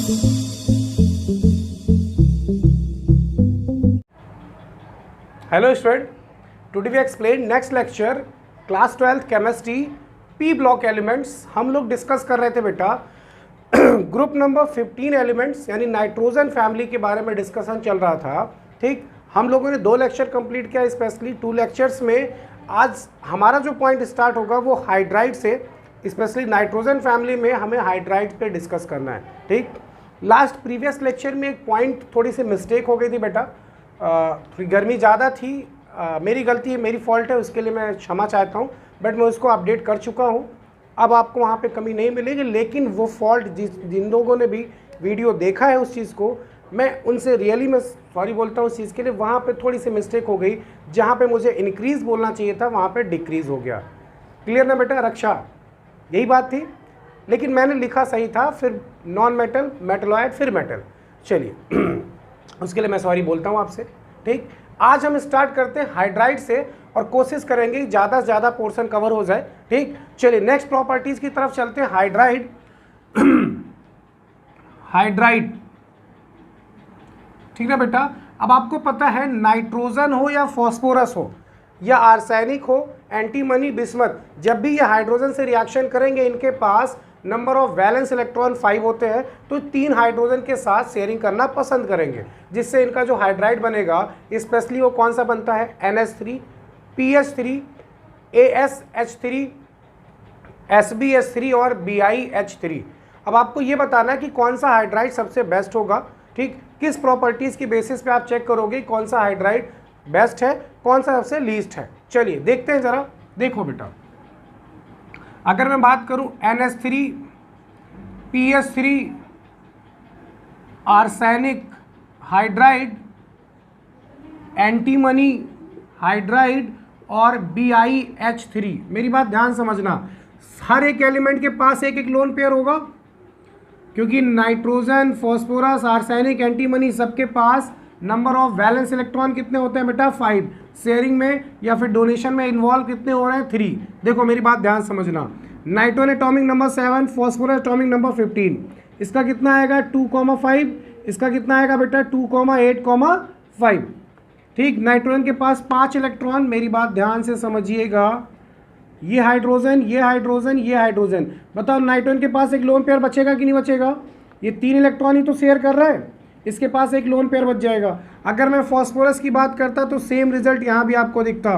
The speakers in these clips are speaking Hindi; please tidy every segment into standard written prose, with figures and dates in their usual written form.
Hello student, today we explain next lecture class 12th chemistry P block elements। हम लोग डिस्कस कर रहे थे बेटा ग्रुप नंबर 15 एलिमेंट्स यानी नाइट्रोजन फैमिली के बारे में डिस्कशन चल रहा था। ठीक, हम लोगों ने 2 लेक्चर कंप्लीट किया, स्पेशली 2 लेक्चर्स में आज हमारा जो पॉइंट स्टार्ट होगा वो हाइड्राइड से, स्पेशली नाइट्रोजन फैमिली में हमें हाइड्राइड पे डिस्कस करना है। ठीक, लास्ट प्रीवियस लेक्चर में एक पॉइंट थोड़ी सी मिस्टेक हो गई थी बेटा, थोड़ी गर्मी ज़्यादा थी, मेरी गलती है, मेरी फॉल्ट है, उसके लिए मैं क्षमा चाहता हूँ, बट मैं उसको अपडेट कर चुका हूँ। अब आपको वहाँ पे कमी नहीं मिलेगी, लेकिन वो फॉल्ट जिन लोगों ने भी वीडियो देखा है उस चीज़ को, मैं उनसे रियली मैं सॉरी बोलता हूँ उस चीज़ के लिए। वहाँ पे थोड़ी सी मिस्टेक हो गई, जहाँ पे मुझे इंक्रीज़ बोलना चाहिए था वहाँ पे डिक्रीज़ हो गया। क्लियर ना बेटा? रक्षा, यही बात थी, लेकिन मैंने लिखा सही था, फिर नॉन मेटल, मेटलॉइड, फिर मेटल। चलिए उसके लिए मैं सॉरी बोलता हूँ आपसे। ठीक, आज हम स्टार्ट करते हैं हाइड्राइड से और कोशिश करेंगे ज़्यादा से ज़्यादा पोर्शन कवर हो जाए। ठीक, चलिए नेक्स्ट प्रॉपर्टीज़ की तरफ चलते हैं। हाइड्राइड हाइड्राइड, ठीक ना बेटा? अब आपको पता है नाइट्रोजन हो या फॉस्फोरस हो या आर्सेनिक हो, एंटीमनी, बिस्मथ, जब भी ये हाइड्रोजन से रिएक्शन करेंगे इनके पास नंबर ऑफ वैलेंस इलेक्ट्रॉन 5 होते हैं, तो 3 हाइड्रोजन के साथ शेयरिंग करना पसंद करेंगे, जिससे इनका जो हाइड्राइड बनेगा स्पेशली वो कौन सा बनता है? NH3, PH3, ASH3, SbH3 और BiH3। अब आपको ये बताना है कि कौन सा हाइड्राइड सबसे बेस्ट होगा। ठीक, किस प्रॉपर्टीज़ की बेसिस पे आप चेक करोगे कौन सा हाइड्राइड बेस्ट है, कौन सा सबसे लीस्ट है। चलिए देखते हैं ज़रा। देखो बेटा, अगर मैं बात करूं NH3, PH3, arsenic hydride, antimony hydride और BiH3, मेरी बात ध्यान समझना, हर एक एलिमेंट के पास एक एक लोन पेयर होगा, क्योंकि नाइट्रोजन, फॉस्फोरस, आर्सेनिक, एंटीमनी सबके पास नंबर ऑफ वैलेंस इलेक्ट्रॉन कितने होते हैं बेटा? 5। शेयरिंग में या फिर डोनेशन में इन्वॉल्व कितने हो रहे हैं? 3। देखो मेरी बात ध्यान समझना, nitrogen atomic number 7, phosphorus atomic number 15, इसका कितना आएगा? 2,5, इसका कितना आएगा बेटा? 2,8,5। ठीक, नाइट्रोजन के पास 5 इलेक्ट्रॉन, मेरी बात ध्यान से समझिएगा, ये हाइड्रोजन, ये हाइड्रोजन, ये हाइड्रोजन। बताओ नाइट्रोजन के पास एक लोन पेयर बचेगा कि नहीं बचेगा? ये 3 इलेक्ट्रॉन ही तो शेयर कर रहा है, इसके पास एक लोन पेयर बच जाएगा। अगर मैं फॉस्फोरस की बात करता तो सेम रिजल्ट यहाँ भी आपको दिखता।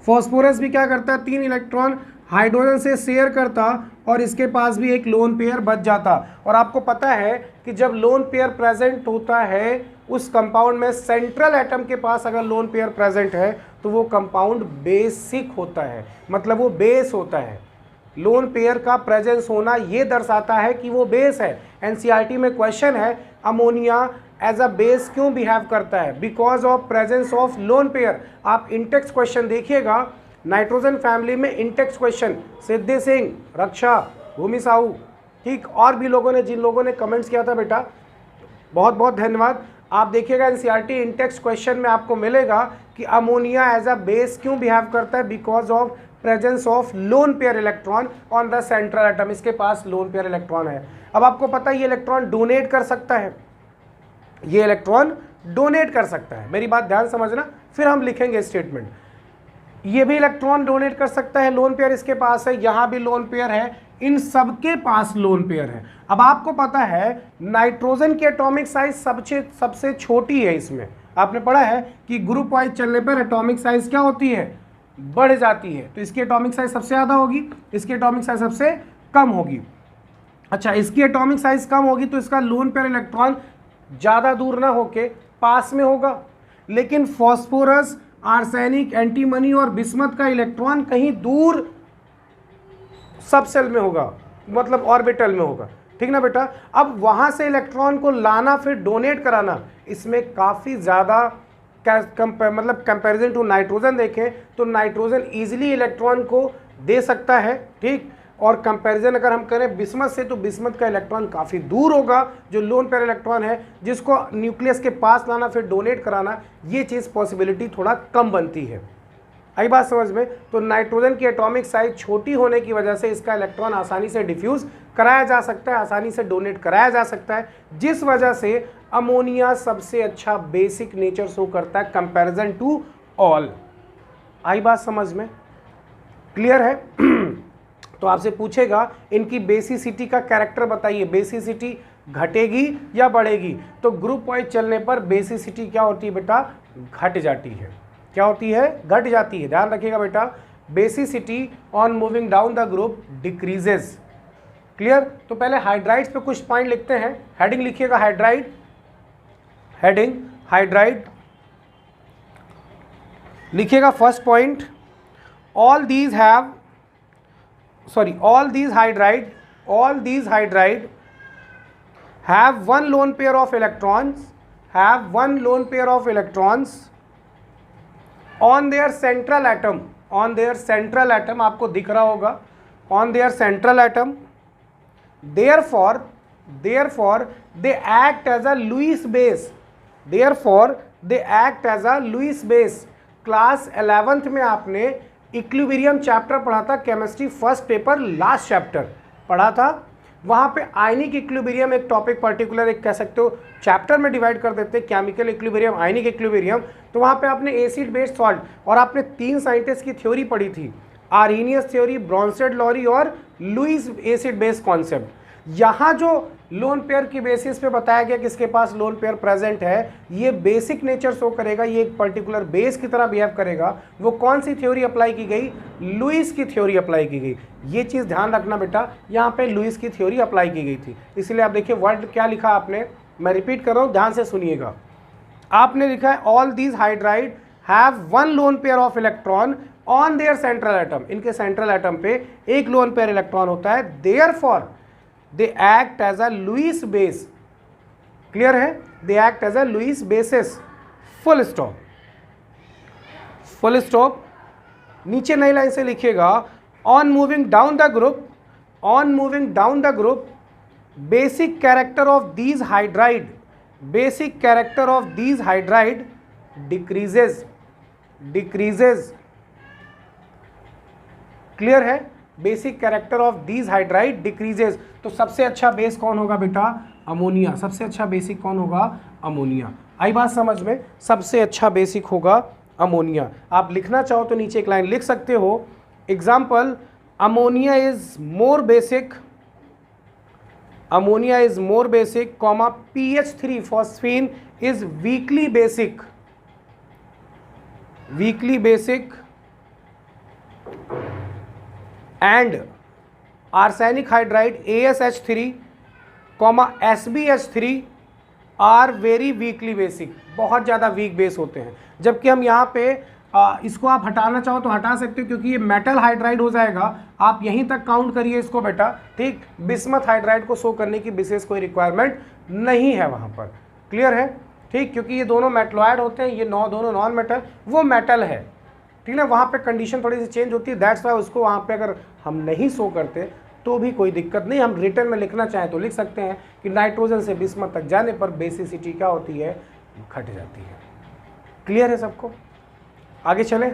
फॉस्फोरस भी क्या करता है? 3 इलेक्ट्रॉन हाइड्रोजन से शेयर करता और इसके पास भी एक लोन पेयर बच जाता। और आपको पता है कि जब लोन पेयर प्रेजेंट होता है उस कंपाउंड में, सेंट्रल एटम के पास अगर लोन पेयर प्रेजेंट है तो वो कंपाउंड बेसिक होता है, मतलब वो बेस होता है। लोन पेयर का प्रेजेंस होना ये दर्शाता है कि वो बेस है। एनसीईआरटी में क्वेश्चन है, अमोनिया एज अ बेस क्यों बिहेव करता है? Because of presence of lone pair. आप इंटेक्स क्वेश्चन देखिएगा, नाइट्रोजन फैमिली में इंटेक्स क्वेश्चन, सिद्धि सिंह, रक्षा, भूमि साहू, ठीक, और भी लोगों ने, जिन लोगों ने कमेंट्स किया था बेटा, बहुत बहुत धन्यवाद। आप देखिएगा एनसीईआरटी इंटेक्स क्वेश्चन में आपको मिलेगा कि अमोनिया एज अ बेस क्यों बिहेव करता है? Because of presence of loan pair electron on the central atom, इसके पास लोन पेयर इलेक्ट्रॉन है। अब आपको पता है ये इलेक्ट्रॉन डोनेट कर सकता है, ये इलेक्ट्रॉन डोनेट कर सकता है, मेरी बात ध्यान समझना, फिर हम लिखेंगे स्टेटमेंट। ये भी इलेक्ट्रॉन डोनेट कर सकता है, लोन पेयर इसके पास है, यहाँ भी लोन पेयर है, इन सबके पास लोन पेयर है। अब आपको पता है नाइट्रोजन की एटॉमिक साइज सबसे छोटी है। इसमें आपने पढ़ा है कि ग्रुप वाइज चलने पर एटॉमिक साइज क्या होती है? बढ़ जाती है। तो इसकी एटॉमिक साइज सबसे ज़्यादा होगी, इसकी एटॉमिक साइज सबसे कम होगी। अच्छा, इसकी एटॉमिक साइज कम होगी तो इसका लोन पेयर इलेक्ट्रॉन ज़्यादा दूर ना होके पास में होगा, लेकिन फॉस्फोरस, आर्सेनिक, एंटीमनी और बिस्मथ का इलेक्ट्रॉन कहीं दूर सब सेल में होगा, मतलब ऑर्बिटल में होगा। ठीक ना बेटा? अब वहाँ से इलेक्ट्रॉन को लाना फिर डोनेट कराना, इसमें काफ़ी ज़्यादा मतलब कंपैरिजन टू नाइट्रोजन देखें तो नाइट्रोजन ईजिली इलेक्ट्रॉन को दे सकता है। ठीक, और कंपैरिजन अगर हम करें बिस्मथ से तो बिस्मथ का इलेक्ट्रॉन काफ़ी दूर होगा, जो लोन पेयर इलेक्ट्रॉन है जिसको न्यूक्लियस के पास लाना फिर डोनेट कराना, ये चीज़ पॉसिबिलिटी थोड़ा कम बनती है। आई बात समझ में। तो नाइट्रोजन की एटॉमिक साइज छोटी होने की वजह से इसका इलेक्ट्रॉन आसानी से डिफ्यूज कराया जा सकता है, आसानी से डोनेट कराया जा सकता है, जिस वजह से अमोनिया सबसे अच्छा बेसिक नेचर शो करता है कंपैरिजन टू ऑल। आई बात समझ में, क्लियर है। तो आपसे पूछेगा इनकी बेसिसिटी का कैरेक्टर बताइए, बेसिसिटी घटेगी या बढ़ेगी? तो ग्रुप वाइज चलने पर बेसिसिटी क्या होती है बेटा? घट जाती है। क्या होती है? घट जाती है। ध्यान रखिएगा बेटा, basicity on moving down the group decreases. Clear. तो पहले हाइड्राइड्स पे कुछ पॉइंट लिखते हैं, हेडिंग लिखिएगा हाइड्राइड, हेडिंग हाइड्राइड लिखिएगा। First point, all these hydride have one lone pair of electrons on their central atom, आपको दिख रहा होगा, on their central atom, therefore they act as a Lewis base। Class 11th में आपने इक्विलिब्रियम चैप्टर पढ़ा था, chemistry first paper last chapter पढ़ा था। वहाँ पे आयनिक इक्विलिब्रियम एक टॉपिक पर्टिकुलर एक कह सकते हो चैप्टर में डिवाइड कर देते हैं, केमिकल इक्विलिब्रियम, आयनिक इक्विलिब्रियम। तो वहाँ पे आपने एसिड बेस्ड सॉल्ट और आपने 3 साइंटिस्ट की थ्योरी पढ़ी थी, आर्हेनियस थ्योरी, ब्रॉन्सेट लॉरी और लुईस एसिड बेस्ड कॉन्सेप्ट। यहाँ जो लोन पेयर की बेसिस पे बताया गया किसके पास लोन पेयर प्रेजेंट है, ये बेसिक नेचर शो करेगा, ये एक पर्टिकुलर बेस की तरह बिहेव करेगा। वो कौन सी थ्योरी अप्लाई की गई? लुईस की थ्योरी अप्लाई की गई। ये चीज़ ध्यान रखना बेटा, यहाँ पे लुईस की थ्योरी अप्लाई की गई थी। इसलिए आप देखिए वर्ड क्या लिखा आपने, मैं रिपीट कर रहा हूँ, ध्यान से सुनिएगा। आपने लिखा है all these hydride have one lone pair of electron on their central atom. इनके सेंट्रल एटम पे एक लोन पेयर इलेक्ट्रॉन होता है। Therefore they act as a Lewis base। Clear है? they act as a Lewis basis। Full stop, full stop. नीचे नई लाइन से लिखिएगा on moving down the group basic character of these hydride decreases. Clear है? Basic character of these hydride decreases. तो सबसे अच्छा बेस कौन होगा बेटा? अमोनिया। सबसे अच्छा बेसिक कौन होगा? अमोनिया। आई बात समझ में? सबसे अच्छा बेसिक होगा अमोनिया। आप लिखना चाहो तो नीचे एक लाइन लिख सकते हो, example, ammonia is more basic, comma PH3 phosphine is weakly basic and arsenic hydride ASH3, SbH3 are very weakly basic, बहुत ज़्यादा वीक बेस होते हैं। जबकि हम यहाँ पे इसको आप हटाना चाहो तो हटा सकते हो, क्योंकि ये मेटल हाइड्राइड हो जाएगा। आप यहीं तक काउंट करिए इसको बेटा, ठीक। बिस्मथ हाइड्राइड को शो करने की विशेष कोई रिक्वायरमेंट नहीं है वहाँ पर। क्लियर है? ठीक, क्योंकि ये दोनों मेटलॉयड होते हैं, ये दोनों नॉन मेटल, वो मेटल है, ठीक है। वहाँ पे कंडीशन थोड़ी सी चेंज होती है, दैट्स वाई उसको वहाँ पे अगर हम नहीं शो करते तो भी कोई दिक्कत नहीं। हम रिटर्न में लिखना चाहें तो लिख सकते हैं कि नाइट्रोजन से बिस्मथ तक जाने पर बेसिसिटी क्या होती है? घट जाती है। क्लियर है सबको? आगे चले,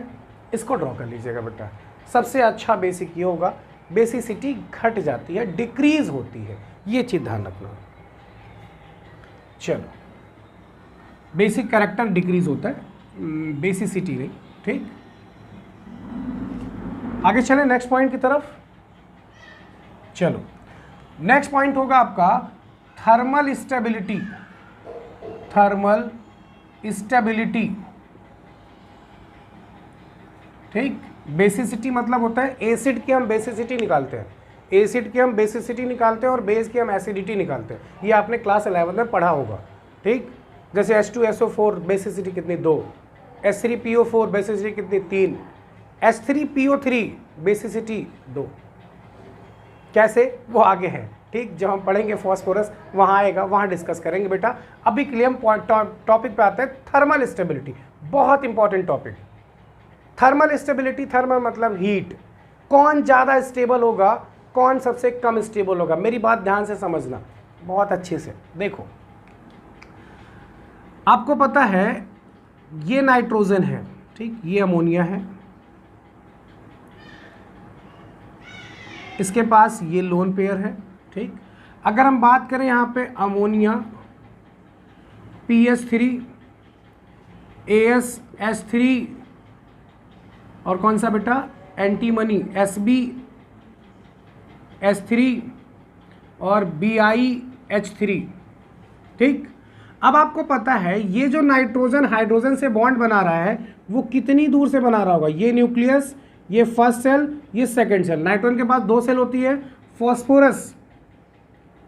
इसको ड्रॉ कर लीजिएगा बेटा। सबसे अच्छा बेसिक ये होगा, बेसिसिटी घट जाती है, डिक्रीज होती है, ये चीज़ ध्यान रखना। चलो, बेसिक कैरेक्टर डिक्रीज होता है, बेसिसिटी नहीं, ठीक। आगे चले नेक्स्ट पॉइंट की तरफ। चलो, नेक्स्ट पॉइंट होगा आपका थर्मल स्टेबिलिटी। थर्मल स्टेबिलिटी, ठीक। बेसिसिटी मतलब होता है एसिड की हम बेसिसिटी निकालते हैं, एसिड की हम बेसिसिटी निकालते हैं और बेस की हम एसिडिटी निकालते हैं। ये आपने क्लास 11 में पढ़ा होगा, ठीक। जैसे H2SO4 बेसिसिटी कितनी? 2। H3PO4 बेसिसिटी कितनी? 3। H3PO3 basicity 2। कैसे? वो आगे है, ठीक। जब हम पढ़ेंगे फॉस्फोरस वहाँ आएगा, वहाँ डिस्कस करेंगे बेटा। अभी के लिए हम टॉपिक पे आते हैं थर्मल स्टेबिलिटी, बहुत important topic. Thermal stability, thermal मतलब हीट, कौन ज़्यादा स्टेबल होगा, कौन सबसे कम स्टेबल होगा। मेरी बात ध्यान से समझना बहुत अच्छे से। देखो, आपको पता है ये नाइट्रोजन है, ठीक, ये अमोनिया है, इसके पास ये लोन पेयर है, ठीक। अगर हम बात करें यहाँ पे अमोनिया PS3 AsH3 और कौन सा बेटा एंटीमनी SbS3 और BiH3, ठीक। अब आपको पता है ये जो नाइट्रोजन हाइड्रोजन से बॉन्ड बना रहा है वो कितनी दूर से बना रहा होगा। ये न्यूक्लियस, ये फर्स्ट सेल, ये सेकंड सेल। नाइट्रोजन के पास 2 सेल होती है, फॉस्फोरस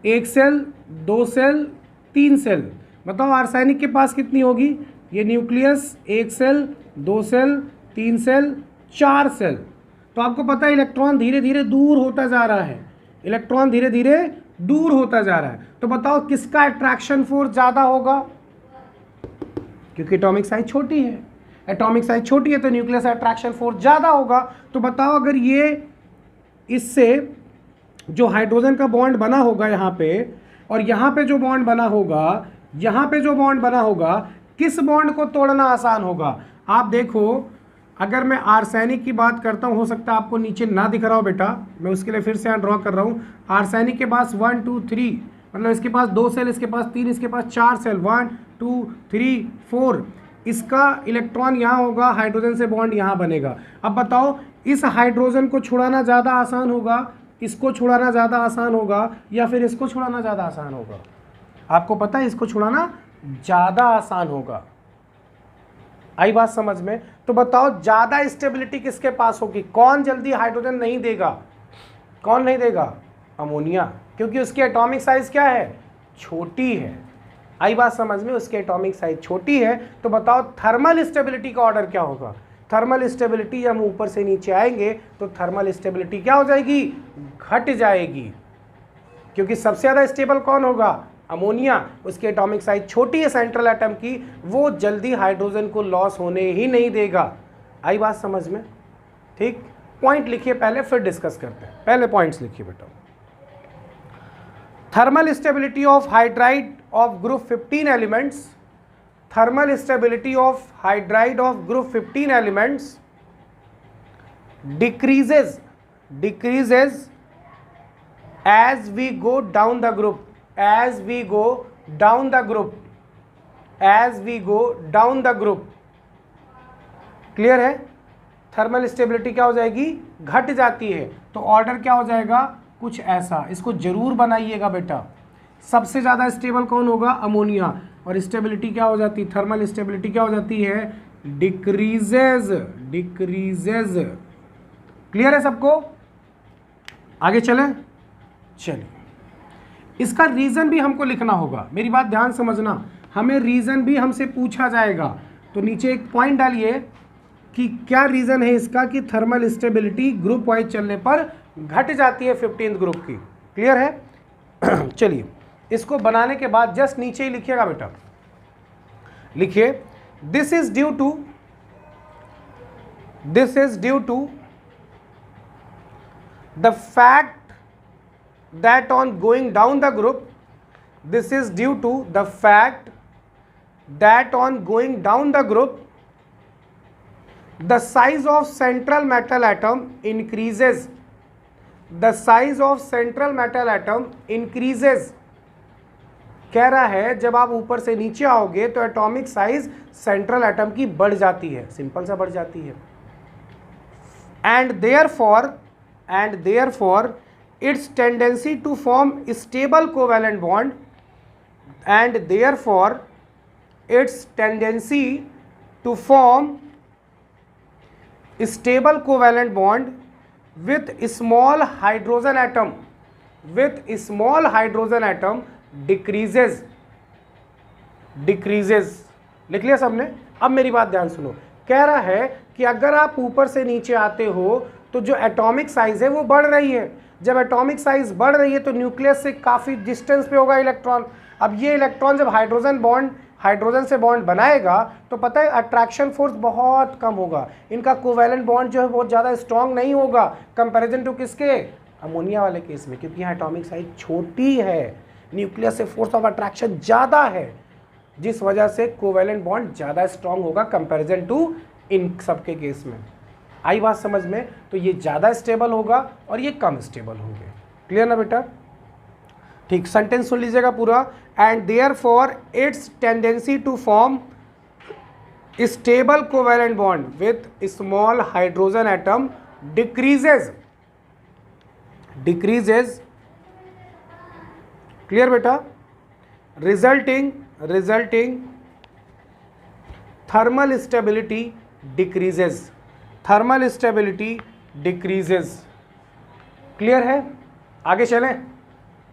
1 सेल, 2 सेल, 3 सेल। बताओ आर्सेनिक के पास कितनी होगी। ये nucleus 1 cell, 2 cell, 3 cell, 4 cell. तो आपको पता है इलेक्ट्रॉन धीरे धीरे दूर होता जा रहा है, इलेक्ट्रॉन धीरे धीरे दूर होता जा रहा है। तो बताओ किसका अट्रैक्शन फोर्स ज़्यादा होगा, क्योंकि एटॉमिक साइज छोटी है। एटॉमिक साइज छोटी है तो न्यूक्लियस अट्रैक्शन फोर्स ज़्यादा होगा। तो बताओ अगर ये इससे जो हाइड्रोजन का बॉन्ड बना होगा यहाँ पे और यहाँ पे जो बॉन्ड बना होगा, यहाँ पे जो बॉन्ड बना होगा, किस बॉन्ड को तोड़ना आसान होगा। आप देखो अगर मैं आर्सेनिक की बात करता हूँ, हो सकता है आपको नीचे ना दिख रहा हो बेटा, मैं उसके लिए फिर से यहाँ ड्रॉ कर रहा हूँ। आर्सेनिक के पास 1 2 3 मतलब इसके पास 2 सेल, इसके पास 3, इसके पास 4 सेल, 1 2 3 4। इसका इलेक्ट्रॉन यहाँ होगा, हाइड्रोजन से बॉन्ड यहाँ बनेगा। अब बताओ इस हाइड्रोजन को छुड़ाना ज़्यादा आसान होगा, इसको छुड़ाना ज़्यादा आसान होगा, या फिर इसको छुड़ाना ज़्यादा आसान होगा। आपको पता है इसको छुड़ाना ज़्यादा आसान होगा। आई बात समझ में। तो बताओ ज़्यादा स्टेबिलिटी किसके पास होगी, कौन जल्दी हाइड्रोजन नहीं देगा, कौन नहीं देगा, अमोनिया, क्योंकि उसकी एटॉमिक साइज क्या है, छोटी है। आई बात समझ में, उसकी एटॉमिक साइज छोटी है। तो बताओ थर्मल स्टेबिलिटी का ऑर्डर क्या होगा। थर्मल स्टेबिलिटी हम ऊपर से नीचे आएंगे तो थर्मल स्टेबिलिटी क्या हो जाएगी, घट जाएगी, क्योंकि सबसे ज़्यादा स्टेबल कौन होगा, अमोनिया। उसकी एटॉमिक साइज छोटी है सेंट्रल एटम की, वो जल्दी हाइड्रोजन को लॉस होने ही नहीं देगा। आई बात समझ में, ठीक। पॉइंट लिखिए पहले, फिर डिस्कस करते हैं। पहले पॉइंट्स लिखिए बेटा। Thermal stability of hydride of group 15 elements, thermal stability of hydride of group 15 elements decreases as we go down the group, as we go down the group, as we go down the group। Clear है। थर्मल स्टेबिलिटी क्या हो जाएगी, घट जाती है। तो ऑर्डर क्या हो जाएगा, कुछ ऐसा। इसको जरूर बनाइएगा बेटा। सबसे ज़्यादा स्टेबल कौन होगा, अमोनिया। और स्टेबिलिटी क्या हो जाती, थर्मल स्टेबिलिटी क्या हो जाती है, डिक्रीजेज, डिक्रीजेज। क्लियर है सबको, आगे चलें। चलिए, इसका रीज़न भी हमको लिखना होगा। मेरी बात ध्यान समझना, हमें रीज़न भी हमसे पूछा जाएगा। तो नीचे एक पॉइंट डालिए कि क्या रीज़न है इसका कि थर्मल स्टेबिलिटी ग्रुप वाइज चलने पर घट जाती है 15th ग्रुप की। क्लियर है। चलिए, इसको बनाने के बाद जस्ट नीचे ही लिखिएगा बेटा। लिखिए, this is due to the fact that on going down the group, this is due to the fact that on going down the group the size of central metal atom increases, the size of central metal atom increases। कह रहा है जब आप ऊपर से नीचे आओगे तो एटॉमिक साइज सेंट्रल एटम की बढ़ जाती है, सिंपल सा बढ़ जाती है। and therefore its tendency to form stable covalent bond, and therefore its tendency to form stable covalent bond with small hydrogen atom, with small hydrogen atom decreases, decreases। लिख लिया सबने। अब मेरी बात ध्यान सुनो। कह रहा है कि अगर आप ऊपर से नीचे आते हो तो जो एटॉमिक साइज है वो बढ़ रही है। जब एटॉमिक साइज बढ़ रही है तो न्यूक्लियस से काफ़ी डिस्टेंस पे होगा इलेक्ट्रॉन। अब ये इलेक्ट्रॉन जब हाइड्रोजन से बॉन्ड बनाएगा तो पता है अट्रैक्शन फोर्स बहुत कम होगा। इनका कोवैलेंट बॉन्ड जो है बहुत ज़्यादा स्ट्रॉन्ग नहीं होगा कंपैरिजन टू किसके, अमोनिया वाले केस में, क्योंकि यहाँ एटॉमिक साइज छोटी है, न्यूक्लियस से फोर्स ऑफ अट्रैक्शन ज़्यादा है, जिस वजह से कोवैलेंट बॉन्ड ज़्यादा स्ट्रॉन्ग होगा कंपैरिजन टू इन सबके केस में। आई बात समझ में? तो ये ज़्यादा स्टेबल होगा और ये कम स्टेबल होंगे। क्लियर ना बेटा? ठीक, सेंटेंस सुन लीजिएगा पूरा। And therefore its tendency to form stable covalent bond with small hydrogen atom decreases. Clear बेटा? Resulting thermal stability decreases. Clear है? आगे चलें,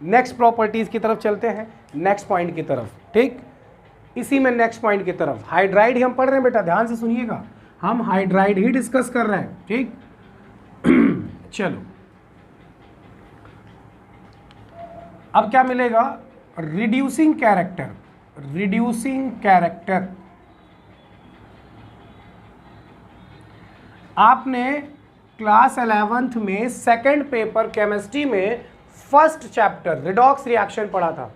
नेक्स्ट प्रॉपर्टीज की तरफ चलते हैं, नेक्स्ट पॉइंट की तरफ। ठीक, इसी में नेक्स्ट पॉइंट की तरफ हाइड्राइड ही हम पढ़ रहे हैं बेटा, ध्यान से सुनिएगा, हम हाइड्राइड ही डिस्कस कर रहे हैं। ठीक चलो, अब क्या मिलेगा? Reducing character. आपने क्लास 11th में सेकंड पेपर केमिस्ट्री में फर्स्ट चैप्टर रिडॉक्स रिएक्शन पढ़ा था।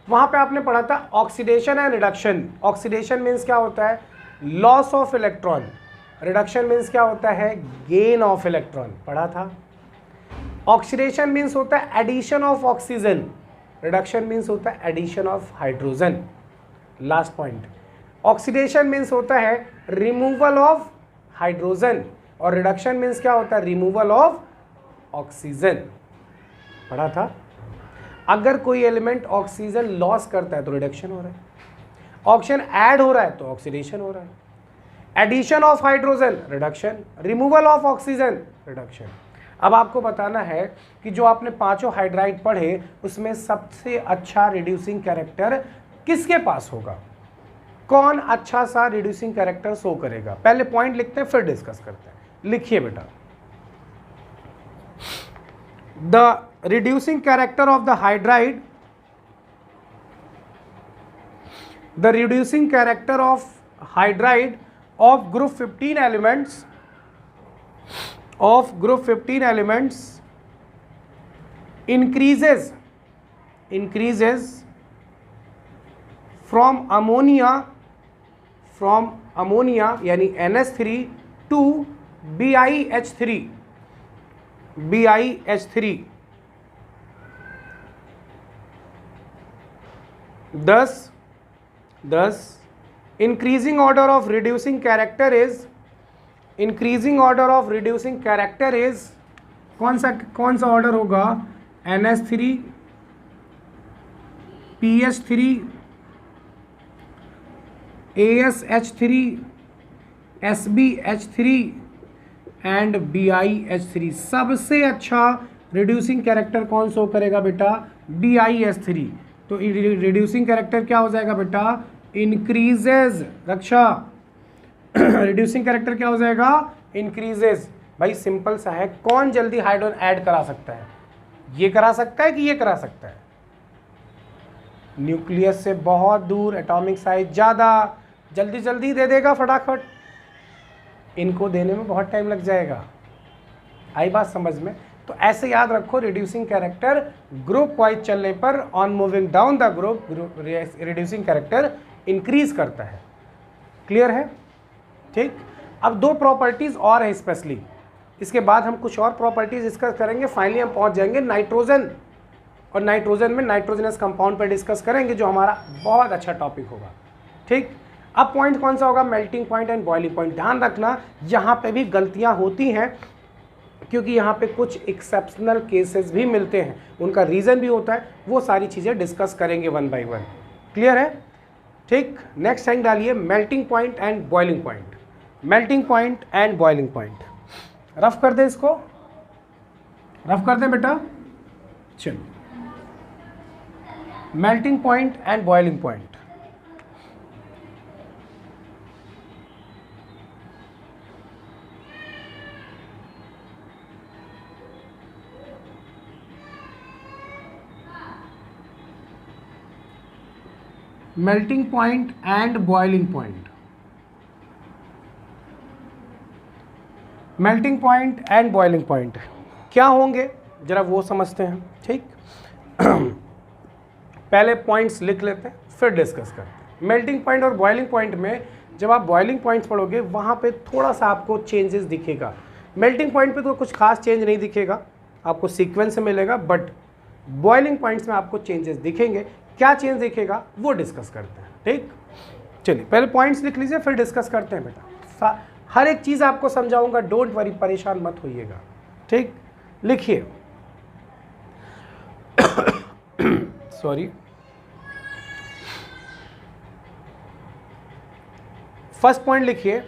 वहां पे आपने पढ़ा था oxidation and reduction. Oxidation means क्या होता है? Loss of electron. Reduction means क्या होता है? Gain of electron. पढ़ा था। ऑक्सीडेशन मीन्स होता है addition of oxygen, reduction means होता है addition of hydrogen. Last point, oxidation means होता है रिमूवल ऑफ हाइड्रोजन और रिडक्शन मीन्स क्या होता है? Removal of oxygen. पढ़ा था। अगर कोई एलिमेंट ऑक्सीजन लॉस करता है तो रिडक्शन हो रहा है, ऑक्सीजन ऐड हो रहा है तो ऑक्सीडेशन हो रहा है, addition of hydrogen reduction, removal of oxygen reduction. अब आपको बताना है कि जो आपने पांचों हाइड्राइड पढ़े उसमें सबसे अच्छा रिड्यूसिंग कैरेक्टर किसके पास होगा? कौन अच्छा सा रिड्यूसिंग कैरेक्टर शो करेगा? पहले पॉइंट लिखते हैं फिर डिस्कस करते हैं। लिखिए बेटा, the reducing character of the hydride, the reducing character of hydride of group 15 elements increases from ammonia यानी NH3 to BiH3 thus increasing order of reducing character is कौन सा ऑर्डर होगा? NH3 PH3 ASH3 SbH3 and BiH3। सबसे अच्छा रिड्यूसिंग कैरेक्टर कौन शो करेगा बेटा? BiH3। तो रिड्यूसिंग कैरेक्टर क्या हो जाएगा बेटा? इंक्रीजेज। रक्षा, रिड्यूसिंग कैरेक्टर क्या हो जाएगा? इंक्रीजेज। भाई सिंपल सा है, कौन जल्दी हाइड्रोजन ऐड करा सकता है? ये करा सकता है कि ये करा सकता है? न्यूक्लियस से बहुत दूर, एटॉमिक साइज ज़्यादा, जल्दी दे देगा फटाफट। इनको देने में बहुत टाइम लग जाएगा। आई बात समझ में? तो ऐसे याद रखो, रिड्यूसिंग कैरेक्टर ग्रुप वाइज चलने पर on moving down the group reducing character increase करता है। क्लियर है? ठीक, अब दो प्रॉपर्टीज और है स्पेशली, इसके बाद हम कुछ और प्रॉपर्टीज डिस्कस करेंगे। फाइनली हम पहुंच जाएंगे नाइट्रोजन, और नाइट्रोजन में नाइट्रोजनस कंपाउंड पर डिस्कस करेंगे जो हमारा बहुत अच्छा टॉपिक होगा। ठीक, अब पॉइंट कौन सा होगा? Melting point and boiling point. ध्यान रखना यहाँ पे भी गलतियाँ होती हैं क्योंकि यहाँ पे कुछ एक्सेप्शनल केसेस भी मिलते हैं, उनका रीज़न भी होता है, वो सारी चीज़ें डिस्कस करेंगे वन बाय वन। क्लियर है? ठीक, नेक्स्ट टाइम डालिए melting point and boiling point. Melting point and boiling point rough कर दें, इसको रफ कर दें बेटा। चलो, melting point and boiling point. Melting point and boiling point. Melting point and boiling point क्या होंगे जरा वो समझते हैं। ठीक, पहले पॉइंट्स लिख लेते हैं फिर डिस्कस करते हैं। मेल्टिंग पॉइंट और बॉइलिंग पॉइंट में जब आप बॉइलिंग पॉइंट्स पढ़ोगे वहाँ पे थोड़ा सा आपको चेंजेस दिखेगा। मेल्टिंग पॉइंट पे तो कुछ खास चेंज नहीं दिखेगा, आपको सीक्वेंस से मिलेगा, बट बॉइलिंग पॉइंट्स में आपको चेंजेस दिखेंगे। क्या चेंज दिखेगा वो डिस्कस करते हैं। ठीक, चलिए पहले पॉइंट्स लिख लीजिए, फिर डिस्कस करते हैं बेटा। हर एक चीज़ आपको समझाऊंगा, डोंट वरी, परेशान मत होइएगा। ठीक, लिखिए सॉरी, फर्स्ट पॉइंट लिखिए।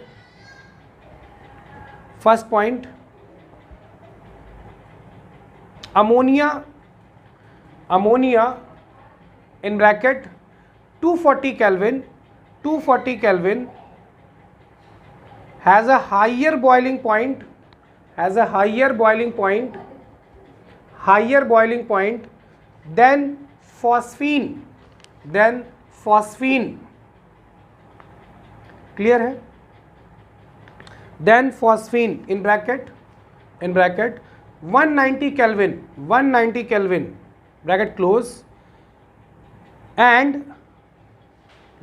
First point, ammonia in bracket 240 Kelvin has a higher boiling point than phosphine clear है, then phosphine in bracket 190 Kelvin bracket close, and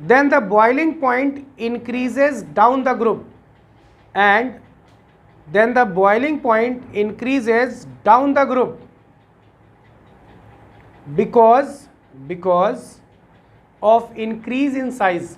then the boiling point increases down the group, because of increase in size,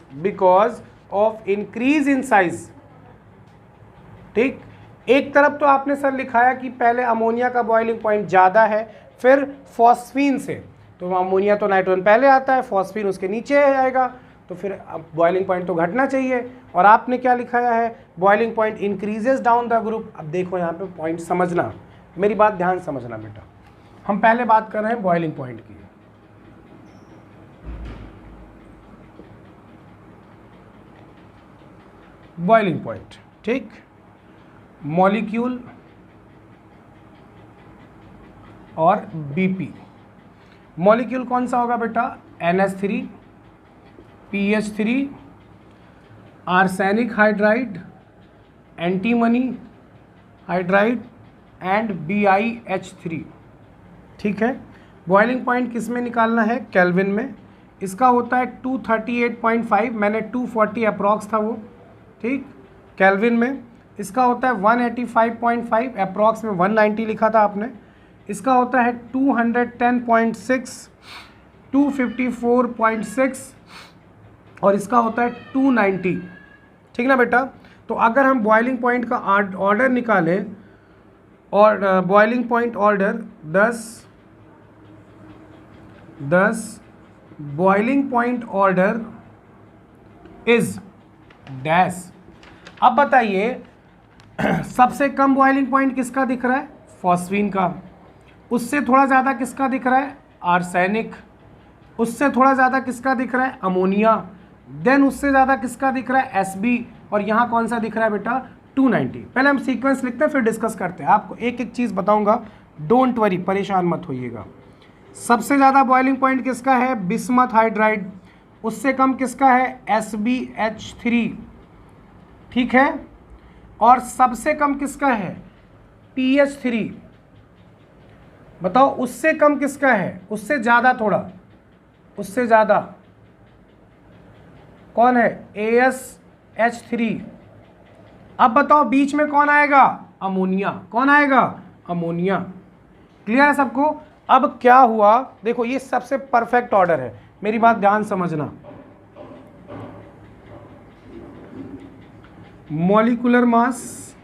ठीक। एक तरफ तो आपने सर लिखाया कि पहले अमोनिया का बॉइलिंग पॉइंट ज़्यादा है, फिर फॉस्फीन से, तो अमोनिया तो नाइट्रोजन पहले आता है, फॉस्फीन उसके नीचे आएगा, तो फिर बॉइलिंग पॉइंट तो घटना चाहिए। और आपने क्या लिखाया है, boiling point increases down the group. अब देखो यहाँ पे पॉइंट समझना, मेरी बात ध्यान समझना बेटा। हम पहले बात कर रहे हैं बॉइलिंग पॉइंट की। बॉइलिंग पॉइंट, ठीक, मॉलिक्यूल और बीपी। मॉलिक्यूल कौन सा होगा बेटा, NH3, PH3, arsenic hydride, antimony hydride and BiH3, ठीक है। बॉइलिंग पॉइंट किस में निकालना है, केल्विन में। इसका होता है 238.5, मैंने 240 अप्रॉक्स था वो, ठीक, केल्विन में। इसका होता है 185.5, अप्रॉक्स में 190 लिखा था आपने। इसका होता है 210.6, 254.6 और इसका होता है 290, ठीक ना बेटा। तो अगर हम बॉइलिंग पॉइंट का ऑर्डर निकालें, और boiling point order 10 boiling point order is dash. अब बताइए सबसे कम बॉइलिंग पॉइंट किसका दिख रहा है, फॉस्फीन का। उससे थोड़ा ज़्यादा किसका दिख रहा है, आर्सेनिक। उससे थोड़ा ज़्यादा किसका दिख रहा है, अमोनिया। देन उससे ज़्यादा किसका दिख रहा है, SB। और यहाँ कौन सा दिख रहा है बेटा, 290। पहले हम सीक्वेंस लिखते हैं, फिर डिस्कस करते हैं। आपको एक एक चीज़ बताऊंगा, डोंट वरी, परेशान मत होइएगा। सबसे ज़्यादा बॉइलिंग पॉइंट किसका है, बिस्मथ हाइड्राइड। उससे कम किसका है, SbH3, ठीक है। और सबसे कम किसका है, PH3। बताओ उससे कम किसका है, उससे ज़्यादा, थोड़ा उससे ज़्यादा कौन है, AsH3। अब बताओ बीच में कौन आएगा, अमोनिया। कौन आएगा, अमोनिया। क्लियर है सबको। अब क्या हुआ, देखो ये सबसे परफेक्ट ऑर्डर है, मेरी बात ध्यान समझना। मॉलिक्यूलर मास,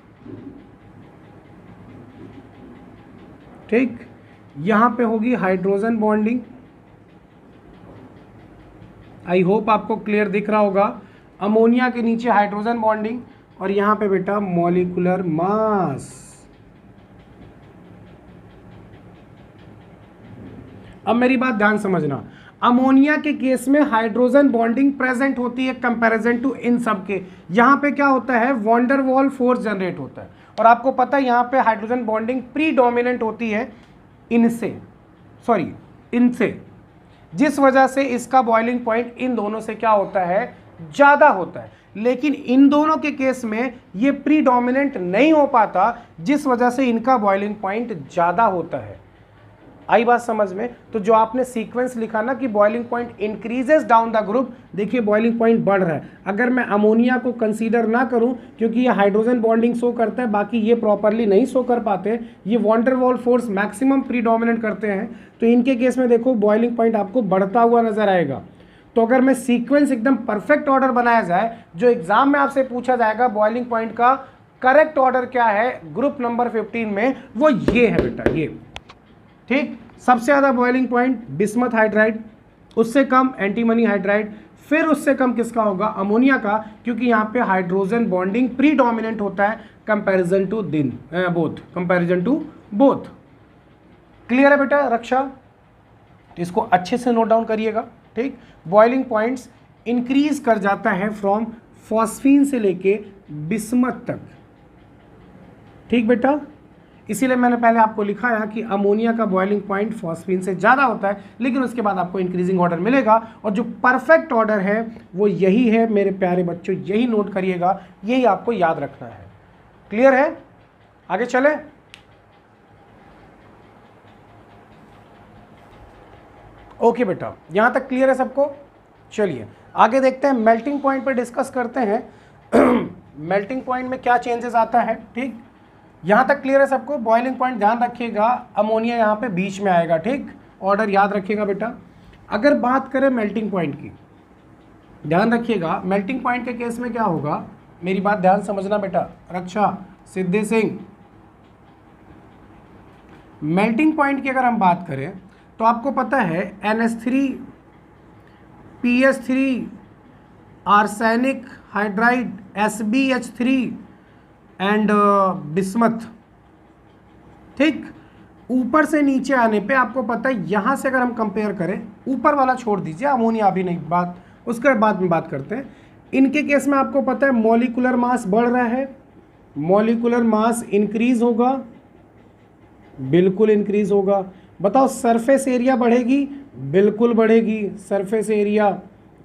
ठीक, यहां पे होगी हाइड्रोजन बॉन्डिंग। आई होप आपको क्लियर दिख रहा होगा। अमोनिया के नीचे हाइड्रोजन बॉन्डिंग, और यहां पे बेटा मॉलिक्यूलर मास। अब मेरी बात ध्यान समझना, अमोनिया के केस में हाइड्रोजन बॉन्डिंग प्रेजेंट होती है कंपैरिजन टू इन सब के। यहाँ पे क्या होता है, वॉन्डर वॉल फोर्स जनरेट होता है। और आपको पता है यहाँ पे हाइड्रोजन बॉन्डिंग प्रीडोमिनेंट होती है इनसे, जिस वजह से इसका बॉइलिंग पॉइंट इन दोनों से क्या होता है, ज़्यादा होता है। लेकिन इन दोनों के केस में ये प्रीडोमिनेंट नहीं हो पाता, जिस वजह से इनका बॉइलिंग पॉइंट ज़्यादा होता है। आई बात समझ में? तो जो आपने सीक्वेंस लिखा ना कि boiling point increases down the group, देखिए बॉइलिंग पॉइंट बढ़ रहा है। अगर मैं अमोनिया को कंसीडर ना करूं, क्योंकि ये हाइड्रोजन बॉन्डिंग शो करता है, बाकी ये प्रॉपरली नहीं शो कर पाते, ये वॉन डर वाल फोर्स मैक्सिमम प्रीडोमिनेंट करते हैं, तो इनके केस में देखो बॉइलिंग पॉइंट आपको बढ़ता हुआ नजर आएगा। तो अगर मैं सीक्वेंस एकदम परफेक्ट ऑर्डर बनाया जाए, जो एग्जाम में आपसे पूछा जाएगा बॉइलिंग पॉइंट का करेक्ट ऑर्डर क्या है ग्रुप नंबर 15 में, वो ये है बेटा, ये। ठीक, सबसे ज़्यादा बॉइलिंग पॉइंट बिस्मथ हाइड्राइड, उससे कम एंटीमनी हाइड्राइड, फिर उससे कम किसका होगा? अमोनिया का, क्योंकि यहाँ पे हाइड्रोजन बॉन्डिंग प्रीडोमिनेंट होता है कंपैरिजन टू बोथ। क्लियर है बेटा रक्षा? तो इसको अच्छे से नोट डाउन करिएगा। ठीक, बॉइलिंग पॉइंट्स इंक्रीज कर जाता है फ्रॉम फॉस्फीन से लेके बिस्मथ तक। ठीक बेटा, इसीलिए मैंने पहले आपको लिखाया कि अमोनिया का बॉइलिंग पॉइंट फॉस्फीन से ज़्यादा होता है, लेकिन उसके बाद आपको इंक्रीजिंग ऑर्डर मिलेगा, और जो परफेक्ट ऑर्डर है वो यही है मेरे प्यारे बच्चों, यही नोट करिएगा, यही आपको याद रखना है। क्लियर है? आगे चले। ओके बेटा, यहां तक क्लियर है सबको? चलिए आगे देखते हैं, मेल्टिंग पॉइंट पर डिस्कस करते हैं। मेल्टिंग पॉइंट में क्या चेंजेस आता है? ठीक, यहां तक क्लियर है सबको? बॉइलिंग पॉइंट ध्यान रखिएगा, अमोनिया यहां पे बीच में आएगा। ठीक, ऑर्डर याद रखिएगा बेटा। अगर बात करें मेल्टिंग पॉइंट की, ध्यान रखिएगा, मेल्टिंग पॉइंट के केस में क्या होगा, मेरी बात ध्यान समझना बेटा, रक्षा सिद्धि सिंह। मेल्टिंग पॉइंट की अगर हम बात करें तो आपको पता है NH3 PH3 arsenic hydride SbH3 and bismuth. ठीक, ऊपर से नीचे आने पे आपको पता है, यहाँ से अगर हम कंपेयर करें, ऊपर वाला छोड़ दीजिए, अमोनिया अभी नहीं, बात उसके बाद में बात करते हैं। इनके केस में आपको पता है मॉलिक्यूलर मास बढ़ रहा है, मॉलिक्यूलर मास इंक्रीज होगा, बिल्कुल इंक्रीज होगा। बताओ सरफेस एरिया बढ़ेगी? बिल्कुल बढ़ेगी सरफेस एरिया।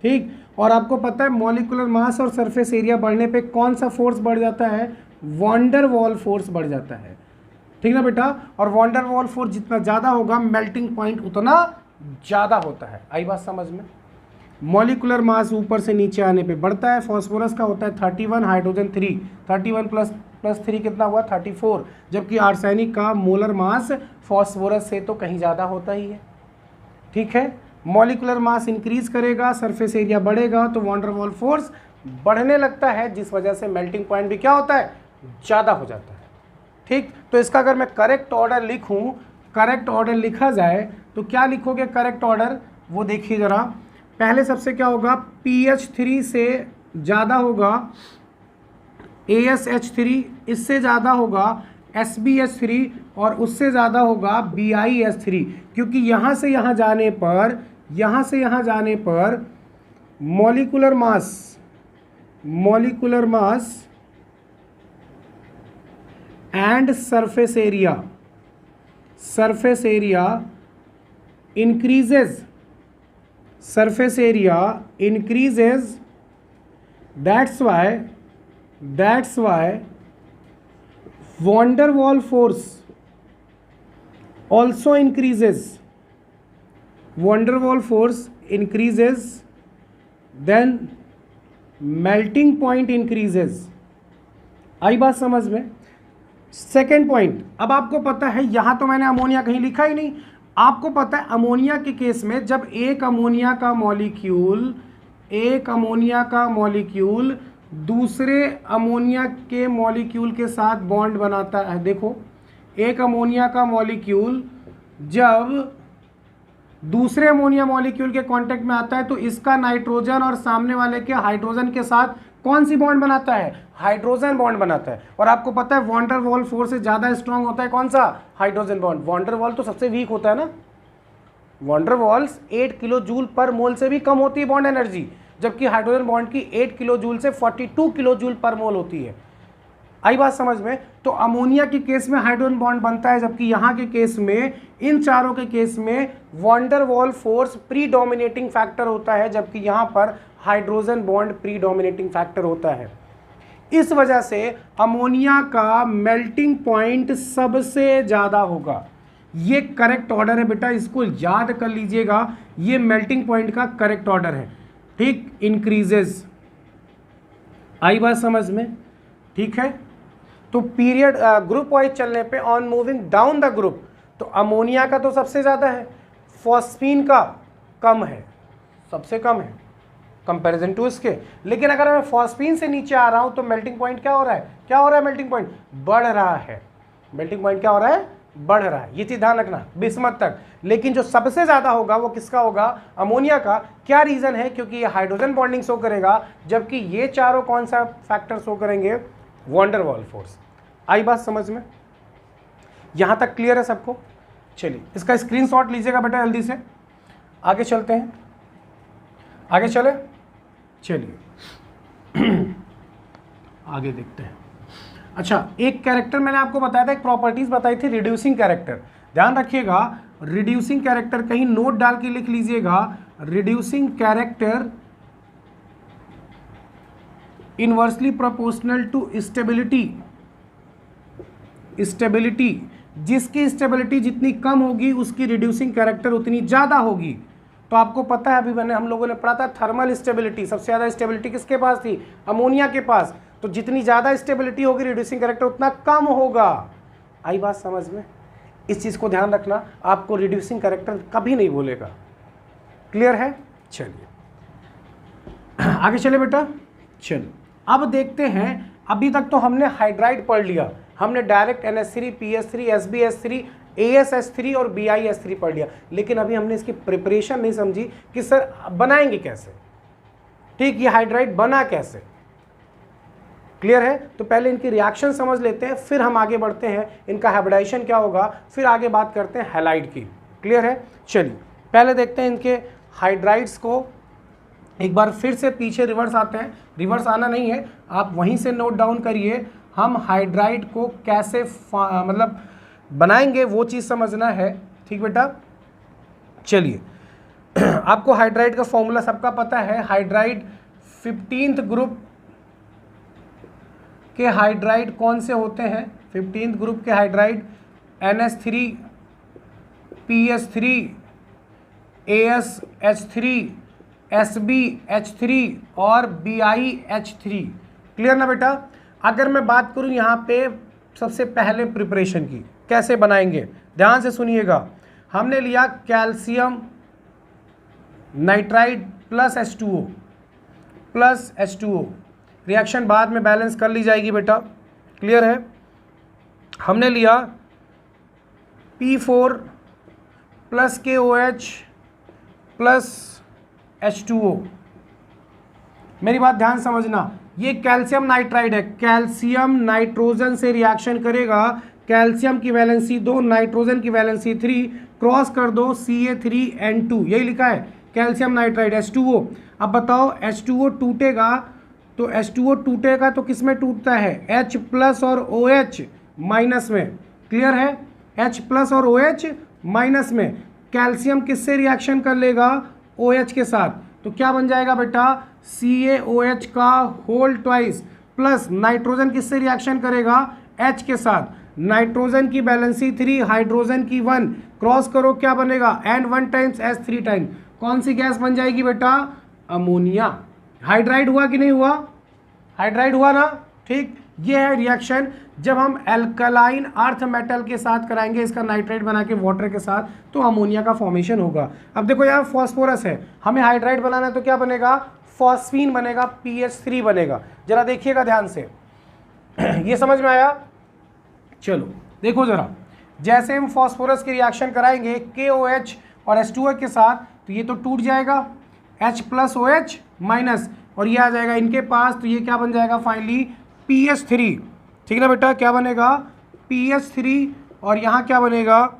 ठीक, और आपको पता है मॉलिक्यूलर मास और सरफेस एरिया बढ़ने पे कौन सा फोर्स बढ़ जाता है? वॉन डर वाल फोर्स बढ़ जाता है। ठीक ना बेटा? और वॉन डर वाल फोर्स जितना ज़्यादा होगा, मेल्टिंग पॉइंट उतना ज़्यादा होता है। आई बात समझ में? मॉलिक्यूलर मास ऊपर से नीचे आने पे बढ़ता है। फॉस्फोरस का होता है 31, हाइड्रोजन 3, 31 प्लस 3 कितना हुआ? 34, जबकि आर्सेनिक का मोलर मास फॉस्फोरस से तो कहीं ज़्यादा होता ही है। ठीक है, मॉलिक्यूलर मास इंक्रीज करेगा, सरफेस एरिया बढ़ेगा, तो वॉन डर वाल फोर्स बढ़ने लगता है, जिस वजह से मेल्टिंग पॉइंट भी क्या होता है? ज़्यादा हो जाता है। ठीक, तो इसका अगर मैं करेक्ट ऑर्डर लिखूं, करेक्ट ऑर्डर लिखा जाए तो क्या लिखोगे करेक्ट ऑर्डर? वो देखिए ज़रा, पहले सबसे क्या होगा? PH3 से ज़्यादा होगा ASH3, इससे ज़्यादा होगा SbH3, और उससे ज़्यादा होगा BiH3, क्योंकि यहाँ से यहाँ जाने पर, यहाँ से यहाँ जाने पर molecular mass and surface area increases, surface area increases, that's why van der Waal force also increases, van der Waal force increases, then melting point increases। आई बात समझ में? सेकेंड पॉइंट, अब आपको पता है, यहां तो मैंने अमोनिया कहीं लिखा ही नहीं, आपको पता है अमोनिया के केस में जब एक अमोनिया का मॉलिक्यूल दूसरे अमोनिया के मॉलिक्यूल के साथ बॉन्ड बनाता है, देखो एक अमोनिया का मॉलिक्यूल जब दूसरे अमोनिया मॉलिक्यूल के कांटेक्ट में आता है तो इसका नाइट्रोजन और सामने वाले के हाइड्रोजन के साथ कौन सी बॉन्ड बनाता है? हाइड्रोजन बॉन्ड बनाता है। और आपको पता है वॉन डर वाल फोर्स से ज़्यादा स्ट्रांग होता है कौन सा? Hydrogen bond. वॉन डर वाल तो सबसे वीक होता है ना, वॉन डर वाल्स 8 किलो जूल पर मोल से भी कम होती है बॉन्ड एनर्जी, जबकि हाइड्रोजन बॉन्ड की 8 किलो जूल से 42 किलो जूल पर मोल होती है। आई बात समझ में? तो अमोनिया के केस में हाइड्रोजन बॉन्ड बनता है, जबकि यहाँ के केस में, इन चारों के केस में वॉन डर वाल फोर्स प्रीडोमिनेटिंग फैक्टर होता है, जबकि यहाँ पर हाइड्रोजन बॉन्ड प्रीडोमिनेटिंग फैक्टर होता है। इस वजह से अमोनिया का मेल्टिंग पॉइंट सबसे ज़्यादा होगा। ये करेक्ट ऑर्डर है बेटा, इसको याद कर लीजिएगा, ये मेल्टिंग पॉइंट का करेक्ट ऑर्डर है। ठीक, इंक्रीजेज, आई बात समझ में? ठीक है, तो पीरियड ग्रुप वाइज चलने पे on moving down the group, तो अमोनिया का तो सबसे ज़्यादा है, फॉस्फीन का कम है, सबसे कम है कंपैरिजन टू इसके। लेकिन अगर मैं फॉस्फीन से नीचे आ रहा हूं तो मेल्टिंग पॉइंट क्या हो रहा है? क्या हो रहा है? मेल्टिंग पॉइंट बढ़ रहा है। मेल्टिंग पॉइंट क्या हो रहा है? बढ़ रहा है। ये चीज ध्यान रखना बिस्मथ तक। लेकिन जो सबसे ज्यादा होगा वो किसका होगा? अमोनिया का। क्या रीजन है? क्योंकि ये हाइड्रोजन बॉन्डिंग शो करेगा, जबकि ये चारों कौन सा फैक्टर शो करेंगे? Van der Waals force. आई बात समझ में? यहां तक क्लियर है सबको? चलिए इसका स्क्रीनशॉट लीजिएगा बेटा जल्दी से, आगे चलते हैं। आगे चले, चलिए आगे देखते हैं। अच्छा, एक कैरेक्टर मैंने आपको बताया था, एक प्रॉपर्टीज बताई थी, रिड्यूसिंग कैरेक्टर। ध्यान रखिएगा, रिड्यूसिंग कैरेक्टर कहीं नोट डाल के लिख लीजिएगा। Reducing character inversely proportional to stability. Stability, जिसकी स्टेबिलिटी जितनी कम होगी उसकी रिड्यूसिंग कैरेक्टर उतनी ज़्यादा होगी। तो आपको पता है, अभी हम लोगों ने पढ़ा था थर्मल स्टेबिलिटी, सबसे ज़्यादा स्टेबिलिटी किसके पास थी? अमोनिया के पास। तो जितनी ज़्यादा स्टेबिलिटी होगी रिड्यूसिंग कैरेक्टर उतना कम होगा। आई बात समझ में? इस चीज़ को ध्यान रखना, आपको रिड्यूसिंग कैरेक्टर कभी नहीं भूलेगा। क्लियर है? चलिए आगे चले बेटा। चलो अब देखते हैं, अभी तक तो हमने हाइड्राइड पढ़ लिया, हमने direct NH3, PS3, SbS3, AsH3 और BiS3 पढ़ लिया। लेकिन अभी हमने इसकी प्रिपरेशन नहीं समझी कि सर बनाएंगे कैसे। ठीक, ये हाइड्राइड बना कैसे? क्लियर है? तो पहले इनकी रिएक्शन समझ लेते हैं, फिर हम आगे बढ़ते हैं, इनका हाइब्रिडाइजेशन क्या होगा, फिर आगे बात करते हैं हैलाइड की। क्लियर है? चलिए पहले देखते हैं इनके हाइड्राइड्स को। एक बार फिर से पीछे रिवर्स आते हैं, रिवर्स आना नहीं है, आप वहीं से नोट डाउन करिए। हम हाइड्राइड को कैसे मतलब बनाएंगे वो चीज़ समझना है। ठीक बेटा, चलिए आपको हाइड्राइड का फॉर्मूला सबका पता है। हाइड्राइड 15th ग्रुप के हाइड्राइड कौन से होते हैं? 15th ग्रुप के hydride NH3, PS3, AsH3, SbH3 और BiH3। क्लियर ना बेटा? अगर मैं बात करूं यहाँ पे सबसे पहले प्रिपरेशन की, कैसे बनाएंगे, ध्यान से सुनिएगा। हमने लिया calcium nitride plus H2O, reaction बाद में बैलेंस कर ली जाएगी बेटा। क्लियर है? हमने लिया P4 plus KOH plus H2O। मेरी बात ध्यान समझना, ये कैल्शियम नाइट्राइड है, कैल्शियम नाइट्रोजन से रिएक्शन करेगा। कैल्शियम की वैलेंसी 2, नाइट्रोजन की वैलेंसी 3, क्रॉस कर दो Ca3N2, यही लिखा है कैल्शियम नाइट्राइड H2O। अब बताओ H2O टूटेगा तो H2O टूटेगा तो किस में टूटता है? H प्लस और OH माइनस में। क्लियर है? H प्लस और OH माइनस में। कैल्शियम किससे रिएक्शन कर लेगा? OH के साथ। तो क्या बन जाएगा बेटा? CaOH का होल ट्वाइस प्लस नाइट्रोजन किससे रिएक्शन करेगा? H के साथ। नाइट्रोजन की बैलेंसी 3, हाइड्रोजन की 1, क्रॉस करो क्या बनेगा? N1 times H 3 times. कौन सी गैस बन जाएगी बेटा? अमोनिया। हाइड्राइड हुआ कि नहीं हुआ? हाइड्राइड हुआ ना? ठीक, ये है रिएक्शन जब हम एल्कलाइन अर्थ मेटल के साथ कराएंगे, इसका नाइट्राइड बना के वाटर के साथ, तो अमोनिया का फॉर्मेशन होगा। अब देखो यहाँ फॉस्फोरस है, हमें हाइड्राइड बनाना है तो क्या बनेगा? फॉस्फीन बनेगा, PH3 बनेगा। जरा देखिएगा ध्यान से ये समझ में आया? चलो देखो जरा, जैसे हम फॉस्फोरस की रिएक्शन कराएंगे KOH और H2O के साथ, तो ये तो टूट जाएगा, H प्लस OH माइनस, और ये आ जाएगा इनके पास, तो ये क्या बन जाएगा फाइनली? PH3। ठीक ना बेटा? क्या बनेगा? PH3, और यहाँ क्या बनेगा?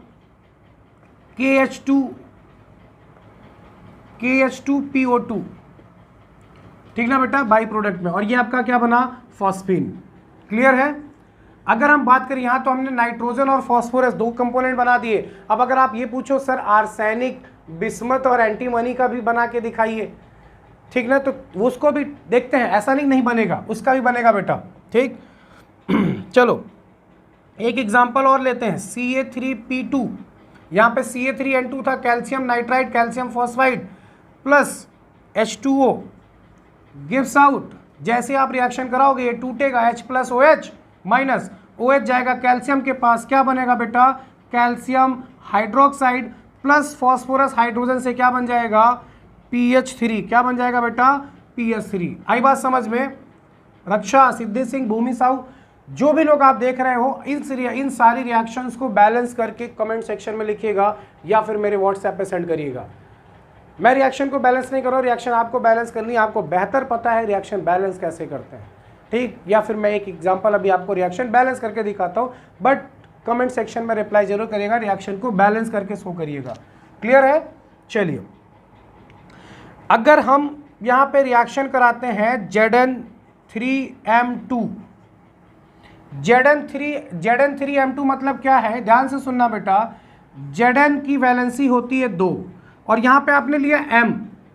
KH2PO2। ठीक ना बेटा? बाई प्रोडक्ट में, और ये आपका क्या बना? फॉस्फीन। क्लियर है? अगर हम बात करें यहाँ, तो हमने नाइट्रोजन और फॉस्फोरस 2 कंपोनेंट बना दिए। अब अगर आप ये पूछो सर आर्सेनिक, बिस्मथ और एंटीमनी का भी बना के दिखाइए, ठीक ना, तो उसको भी देखते हैं। ऐसा नहीं बनेगा, उसका भी बनेगा बेटा। ठीक चलो एक एग्जांपल और लेते हैं, Ca3P2। यहाँ पे CA3N2 था, calcium nitride calcium phosphide plus H2O gives out. जैसे आप रिएक्शन कराओगे ये टूटेगा, H plus OH minus OH जाएगा कैल्शियम के पास, क्या बनेगा बेटा, calcium hydroxide plus phosphorus hydrogen से क्या बन जाएगा, PH3। क्या बन जाएगा बेटा, PH3। आई बात समझ में। रक्षा, सिद्धि सिंह, भूमि साहू, जो भी लोग आप देख रहे हो, इन सारी रिएक्शंस को बैलेंस करके कमेंट सेक्शन में लिखिएगा या फिर मेरे व्हाट्सएप पे सेंड करिएगा। मैं रिएक्शन को बैलेंस नहीं कर रहा हूँ, रिएक्शन आपको बैलेंस करनी है, आपको बेहतर पता है रिएक्शन बैलेंस कैसे करते हैं, ठीक। या फिर मैं एक एग्जांपल अभी आपको रिएक्शन बैलेंस करके दिखाता हूँ, बट कमेंट सेक्शन में रिप्लाई जरूर करिएगा, रिएक्शन को बैलेंस करके शो करिएगा। क्लियर है। चलिए, अगर हम यहाँ पे रिएक्शन कराते हैं Zn3M2, Zn3M2 मतलब क्या है, ध्यान से सुनना बेटा। Zn की वैलेंसी होती है 2 और यहाँ पे आपने लिया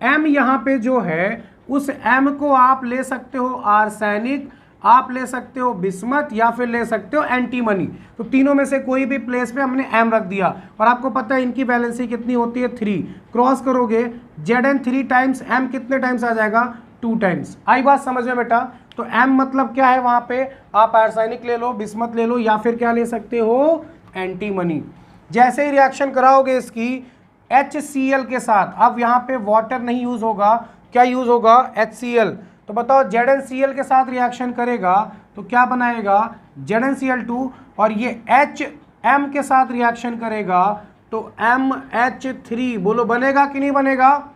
M यहाँ पे जो है उस M को आप ले सकते हो आर्सेनिक, आप ले सकते हो बिस्मथ या फिर ले सकते हो एंटीमनी। तो तीनों में से कोई भी प्लेस पे हमने M रख दिया और आपको पता है इनकी वैलेंसी कितनी होती है 3। क्रॉस करोगे Zn 3 टाइम्स M कितने टाइम्स आ जाएगा, 2 टाइम्स। आई बात समझ में बेटा। तो M मतलब क्या है, वहाँ पे आप आर्सेनिक ले लो, बिस्मथ ले लो या फिर क्या ले सकते हो, एंटीमनी। जैसे ही रिएक्शन कराओगे इसकी HCl के साथ, अब यहाँ पे वाटर नहीं यूज होगा, क्या यूज होगा, HCl। तो बताओ ZnCl के साथ रिएक्शन करेगा तो क्या बनाएगा, ZnCl2, और ये HM के साथ रिएक्शन करेगा तो MH3। बोलो बनेगा कि नहीं बनेगा,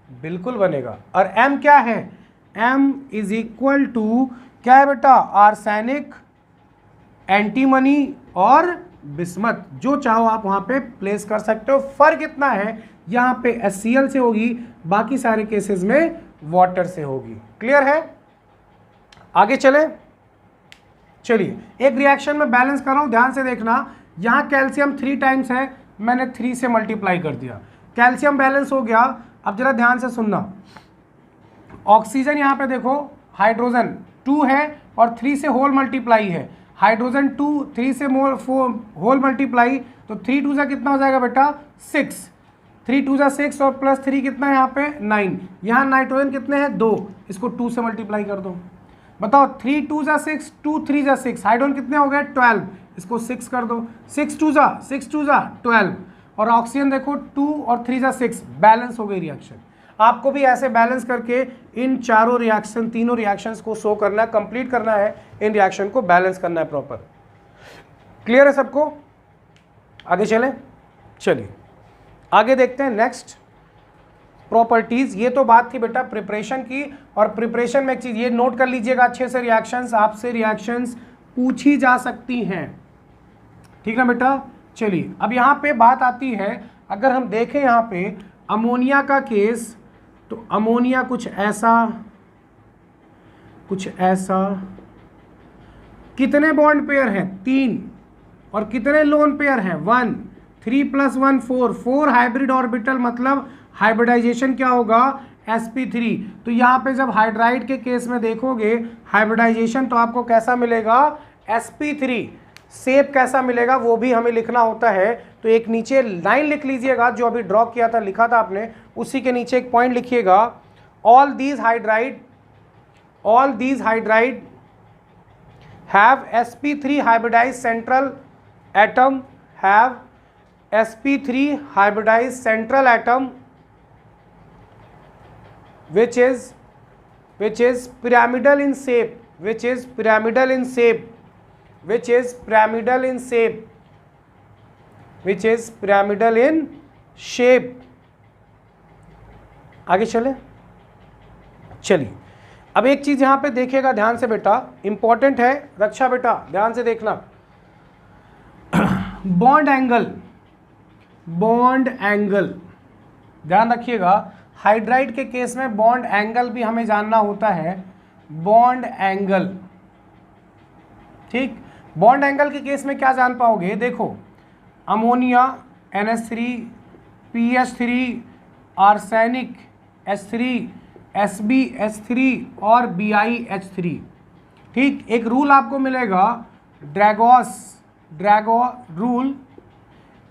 बिल्कुल बनेगा। और M क्या है, M इज इक्वल टू क्या है बेटा, आर्सेनिक, एंटीमनी और बिस्मथ, जो चाहो आप वहां पे प्लेस कर सकते हो। फर्क इतना है यहाँ पे HCl से होगी, बाकी सारे केसेस में वाटर से होगी। क्लियर है। आगे चले। चलिए, एक रिएक्शन में बैलेंस कर रहा हूं, ध्यान से देखना। यहाँ कैल्शियम 3 टाइम्स है, मैंने 3 से मल्टीप्लाई कर दिया, कैल्शियम बैलेंस हो गया। अब जरा ध्यान से सुनना, ऑक्सीजन यहाँ पे देखो, हाइड्रोजन 2 है और 3 से होल मल्टीप्लाई है, हाइड्रोजन 2 3 से होल मल्टीप्लाई, तो 3 2 कितना हो जाएगा बेटा, 6। 3 2 6 और प्लस 3 कितना है यहाँ पे, 9। यहाँ नाइट्रोजन कितने हैं, 2, इसको 2 से मल्टीप्लाई कर दो। बताओ 3 2 6, 2 3 6, हाइड्रोजन कितने हो गए, 12, इसको 6 कर दो, 6 2 12। और ऑक्सीजन देखो 2 और 3 6, बैलेंस हो गई रिएक्शन। आपको भी ऐसे बैलेंस करके इन तीनों रिएक्शंस को शो करना है, कंप्लीट करना है, इन रिएक्शन को बैलेंस करना है प्रॉपर। क्लियर है सबको। आगे चलें। चलिए आगे देखते हैं नेक्स्ट प्रॉपर्टीज। ये तो बात थी बेटा प्रिपरेशन की, और प्रिपरेशन में एक चीज ये नोट कर लीजिएगा अच्छे से, रिएक्शंस आपसे रिएक्शंस पूछी जा सकती हैं, ठीक ना बेटा। चलिए अब यहाँ पे बात आती है, अगर हम देखें यहाँ पे अमोनिया का केस, तो अमोनिया कुछ ऐसा कितने बॉन्ड पेयर हैं, 3, और कितने लोन पेयर हैं, 1, 3 + 1 4 हाइब्रिड ऑर्बिटल, मतलब हाइब्रिडाइजेशन क्या होगा, sp3। तो यहाँ पे जब हाइड्राइड के केस में देखोगे हाइब्रिडाइजेशन, तो आपको कैसा मिलेगा, sp3। शेप कैसा मिलेगा वो भी हमें लिखना होता है, तो एक नीचे लाइन लिख लीजिएगा, जो अभी ड्रॉ किया था, लिखा था आपने, उसी के नीचे एक पॉइंट लिखिएगा, all these hydride have sp3 hybridized central atom, have sp3 hybridized central atom which is pyramidal in shape, आगे चलिए अब एक चीज यहां पे देखिएगा ध्यान से बेटा, इंपॉर्टेंट है, रक्षा बेटा ध्यान से देखना। बॉन्ड एंगल ध्यान रखिएगा, हाइड्राइड के केस में बॉन्ड एंगल भी हमें जानना होता है, बॉन्ड एंगल, ठीक। बॉन्ड एंगल के केस में क्या जान पाओगे, देखो ammonia NH3 PH3 arsenic H3 SbH3 और BiH3, ठीक। एक रूल आपको मिलेगा ड्रैगो रूल,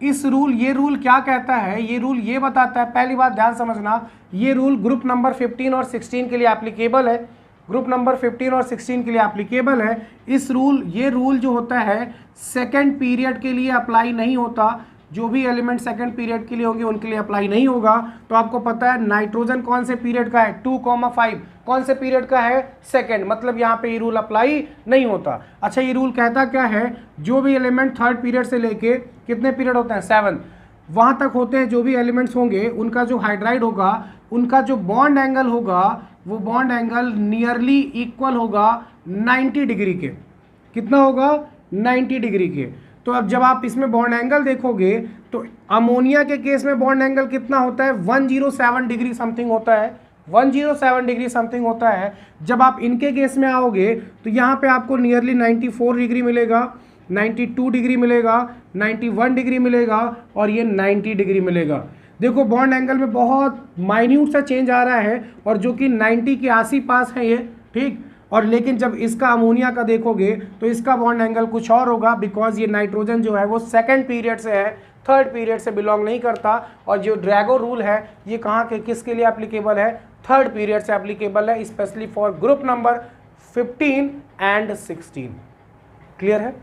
इस रूल, ये रूल क्या कहता है, ये रूल ये बताता है, पहली बात ध्यान समझना, ये रूल ग्रुप नंबर 15 और 16 के लिए एप्लीकेबल है, ग्रुप नंबर 15 और 16 के लिए एप्लीकेबल है। इस रूल, ये रूल जो होता है सेकंड पीरियड के लिए अप्लाई नहीं होता, जो भी एलिमेंट सेकंड पीरियड के लिए होंगे उनके लिए अप्लाई नहीं होगा। तो आपको पता है नाइट्रोजन कौन से पीरियड का है, 2,5 कौन से पीरियड का है, सेकंड, मतलब यहाँ पे ये रूल अप्लाई नहीं होता। अच्छा, ये रूल कहता क्या है, जो भी एलिमेंट थर्ड पीरियड से लेके कितने पीरियड होते हैं, 7 वहाँ तक होते हैं, जो भी एलिमेंट्स होंगे उनका जो हाइड्राइड होगा, उनका जो बॉन्ड एंगल होगा, वो बॉन्ड एंगल नियरली इक्वल होगा 90 डिग्री के। कितना होगा, 90 डिग्री के। तो अब जब आप इसमें बॉन्ड एंगल देखोगे तो अमोनिया के केस में बॉन्ड एंगल कितना होता है, 107 डिग्री समथिंग होता है, 107 डिग्री समथिंग होता है। जब आप इनके केस में आओगे तो यहाँ पे आपको नियरली 94 डिग्री मिलेगा, 92 डिग्री मिलेगा, 91 डिग्री मिलेगा और ये 90 डिग्री मिलेगा। देखो बॉन्ड एंगल में बहुत माइन्यूट सा चेंज आ रहा है और जो कि 90 के आस ही पास है ये, ठीक। और लेकिन जब इसका अमोनिया का देखोगे तो इसका बॉन्ड एंगल कुछ और होगा, बिकॉज ये नाइट्रोजन जो है वो सेकंड पीरियड से है, थर्ड पीरियड से बिलोंग नहीं करता। और जो ड्रैगो रूल है ये कहाँ के, किसके लिए एप्लीकेबल है, थर्ड पीरियड से एप्लीकेबल है, specially for group number 15 and 16। Clear है,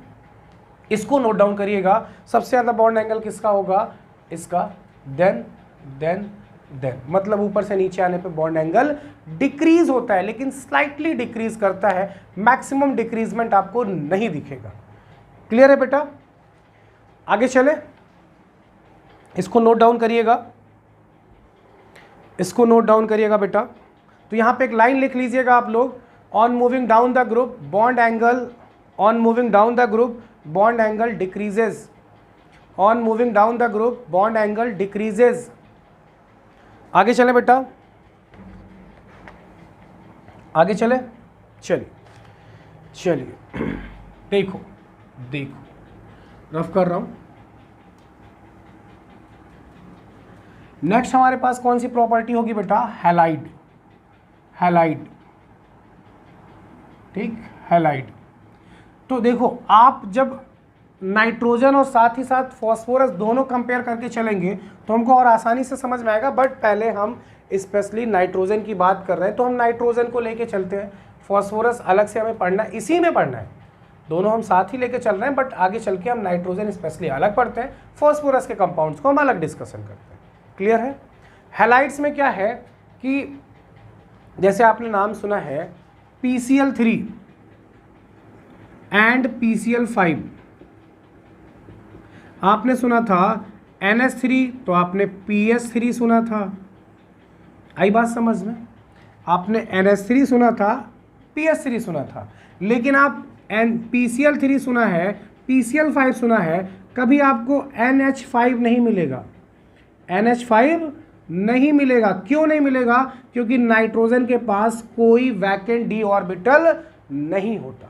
इसको नोट डाउन करिएगा। सबसे ज़्यादा बॉन्ड एंगल किसका होगा, इसका, देन मतलब ऊपर से नीचे आने पे बॉन्ड एंगल डिक्रीज होता है, लेकिन स्लाइटली डिक्रीज करता है, मैक्सिमम डिक्रीजमेंट आपको नहीं दिखेगा। क्लियर है बेटा, आगे चले, इसको नोट डाउन करिएगा, इसको नोट डाउन करिएगा बेटा। तो यहां पे एक लाइन लिख लीजिएगा आप लोग, on moving down the group bond angle, on moving down the group bond angle decreases, on moving down the group bond angle decreases. आगे चले बेटा, आगे चले, चलिए देखो रफ कर रहा हूं। नेक्स्ट हमारे पास कौन सी प्रॉपर्टी होगी बेटा, हैलाइड, ठीक, हैलाइड। तो देखो आप जब नाइट्रोजन और साथ ही साथ फॉस्फोरस दोनों कंपेयर करके चलेंगे तो हमको और आसानी से समझ में आएगा, बट पहले हम स्पेशली नाइट्रोजन की बात कर रहे हैं तो हम नाइट्रोजन को लेके चलते हैं, फॉस्फोरस अलग से हमें पढ़ना है, इसी में पढ़ना है, दोनों हम साथ ही लेके चल रहे हैं, बट आगे चल के हम नाइट्रोजन स्पेशली अलग पढ़ते हैं, फॉस्फोरस के कंपाउंड्स को हम अलग डिस्कशन करते हैं। क्लियर है। हैलाइड्स में क्या है कि जैसे आपने नाम सुना है PCl3 एंड PCl5, आपने सुना था NH3 तो आपने PS3 सुना था, आई बात समझ में, आपने NH3 सुना था, PS3 सुना था, लेकिन आप PCl3 सुना है, PCl5 सुना है, कभी आपको NH5 नहीं मिलेगा, NH5 नहीं मिलेगा। क्यों नहीं मिलेगा, क्योंकि नाइट्रोजन के पास कोई वैकेंट डी ऑर्बिटल नहीं होता,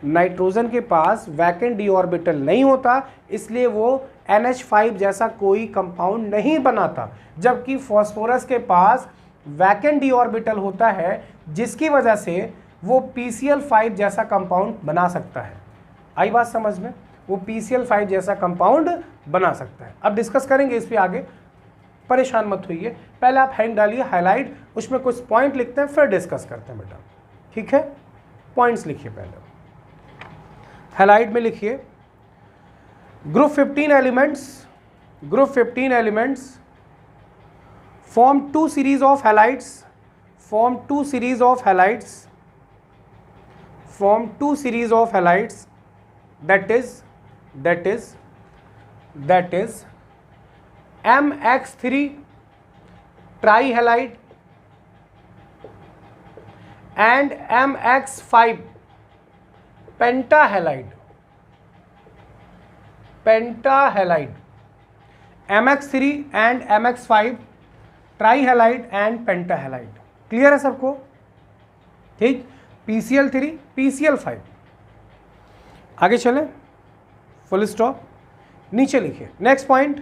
नाइट्रोजन के पास वैकेंट डी ऑर्बिटल नहीं होता, इसलिए वो NH5 जैसा कोई कंपाउंड नहीं बनाता, जबकि फॉस्फोरस के पास वैकेंट डी ऑर्बिटल होता है, जिसकी वजह से वो PCl5 जैसा कंपाउंड बना सकता है। आई बात समझ में, वो PCl5 जैसा कंपाउंड बना सकता है। अब डिस्कस करेंगे इस पे आगे, परेशान मत होइए, पहले आप हैंग डालिए हाईलाइट, उसमें कुछ पॉइंट लिखते हैं फिर डिस्कस करते हैं बेटा, ठीक है। पॉइंट्स लिखिए पहले, हैलाइड में लिखिए group 15 elements form 2 series of halides, form 2 series of halides that is MX3 trihalide and MX5 pentahalide, MX3 and MX5 trihalide and pentahalide. Clear है सबको, ठीक। PCl3 PCl5, आगे चले, फुल स्टॉप, नीचे लिखिए next point,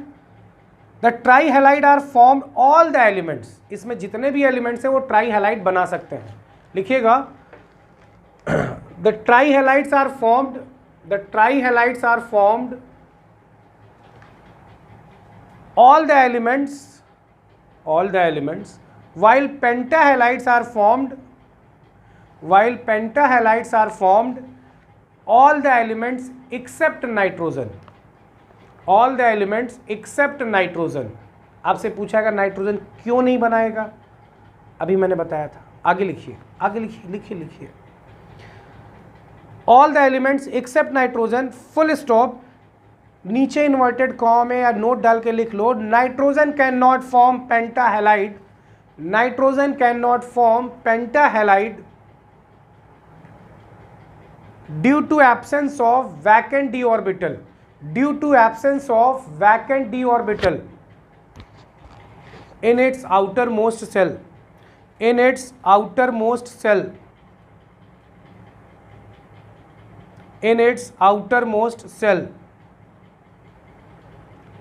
the trihalide are formed all the elements, इसमें जितने भी एलिमेंट्स हैं वो ट्राईहैलाइड बना सकते हैं। लिखिएगा the trihalides are formed all the elements while pentahalides are formed, all the elements except nitrogen, आपसे पूछाएगा नाइट्रोजन क्यों नहीं बनाएगा, अभी मैंने बताया था। आगे लिखिए, लिखिए all the elements except nitrogen, full stop, नीचे इन्वर्टेड कॉमा में या नोट डाल के लिख लो, nitrogen can not form pentahalide, due to absence of vacant d orbital, in its outermost cell,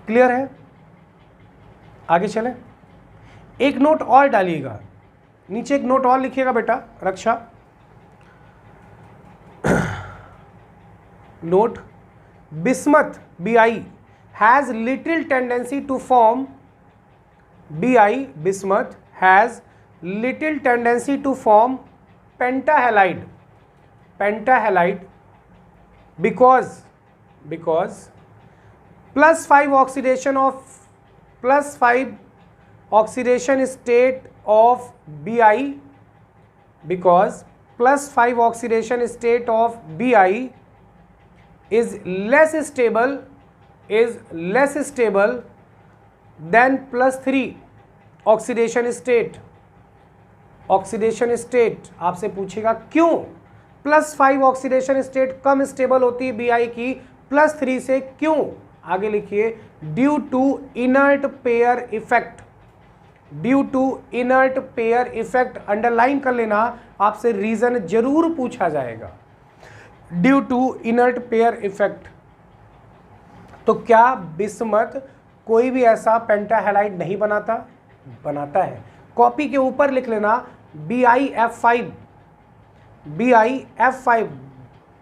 clear है। आगे चले, एक नोट और डालिएगा, नीचे एक नोट और लिखिएगा बेटा Raksha, note, bismuth Bi has little tendency to form, bismuth has little tendency to form pentahalide because +5 oxidation state of Bi, because +5 oxidation state of Bi is less stable than +3 oxidation state. आपसे पूछेगा क्यों +5 ऑक्सीडेशन स्टेट कम स्टेबल होती है Bi की +3 से, क्यों? आगे लिखिए, due to inert pair effect, underline कर लेना, आपसे रीजन जरूर पूछा जाएगा, due to inert pair effect. तो क्या बिस्मथ कोई भी ऐसा पेंटाहेलाइड नहीं बनाता है? कॉपी के ऊपर लिख लेना BiF5,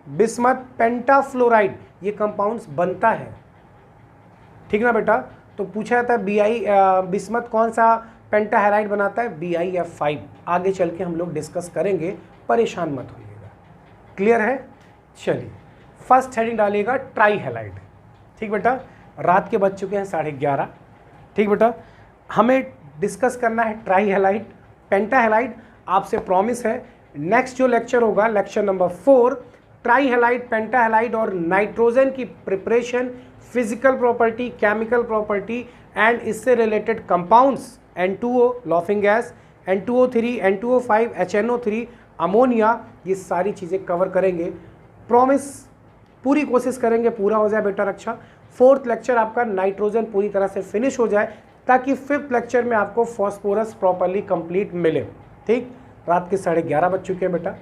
बिस्मथ पेंटाफ्लोराइड, ये कंपाउंड्स बनता है, ठीक ना बेटा। तो पूछा जाता है बिस्मथ कौन सा पेंटाहेलाइड बनाता है? BiF5। आगे चल के हम लोग डिस्कस करेंगे, परेशान मत होइएगा, क्लियर है। चलिए, फर्स्ट हेडिंग डालिएगा ट्राईहेलाइड, ठीक बेटा। रात के बज चुके हैं 11:30, ठीक बेटा। हमें डिस्कस करना है ट्राईहेलाइड, पेंटाहेलाइड। आपसे प्रॉमिस है नेक्स्ट जो लेक्चर होगा, लेक्चर नंबर 4, ट्राईहेलाइड, पेंटाहेलाइड और नाइट्रोजन की preparation, physical property, chemical property and इससे related compounds, N2O laughing gas, N2O3, N2O5, HNO3, ammonia, ये सारी चीज़ें कवर करेंगे। प्रॉमिस, पूरी कोशिश करेंगे पूरा हो जाए बेटा रक्षा। 4th लेक्चर आपका नाइट्रोजन पूरी तरह से फिनिश हो जाए, ताकि 5th लेक्चर में आपको फॉस्फोरस प्रॉपरली कंप्लीट मिले, ठीक। रात के 11:30 बज चुके हैं बेटा,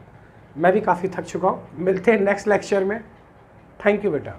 मैं भी काफ़ी थक चुका हूँ। मिलते हैं नेक्स्ट लेक्चर में, थैंक यू बेटा।